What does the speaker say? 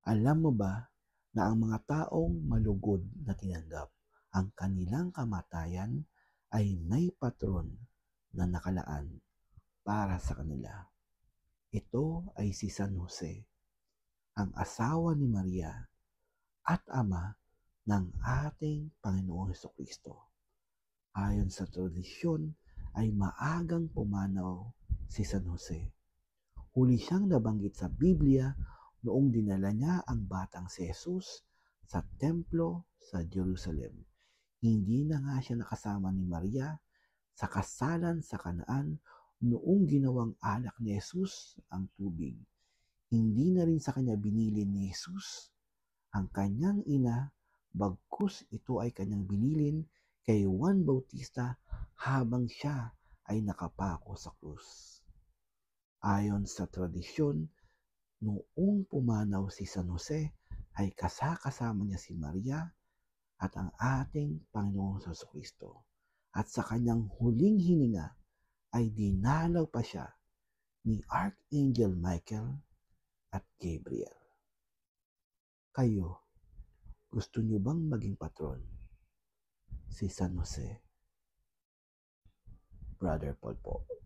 Alam mo ba na ang mga taong malugod na tinanggap ang kanilang kamatayan ay may patron na nakalaan para sa kanila? Ito ay si San Jose, ang asawa ni Maria at ama ng ating Panginoong Hesukristo. Ayon sa tradisyon ay maagang pumanaw si San Jose. Huli siyang nabanggit sa Biblia noong dinala niya ang batang si Jesus sa templo sa Jerusalem. Hindi na nga siya nakasama ni Maria sa kasalan sa Kanaan noong ginawang alak ni Jesus ang tubig. Hindi na rin sa kanya binili ni Jesus ang kanyang ina, bagkus ito ay kanyang binilin kay Juan Bautista habang siya ay nakapako sa krus. Ayon sa tradisyon, noong pumanaw si San Jose ay kasama niya si Maria at ang ating Panginoong Jesucristo. At sa kanyang huling hininga ay dinalaw pa siya ni Archangel Michael at Gabriel. Kayo, gusto niyo bang maging patron si San Jose? Brother Paul po.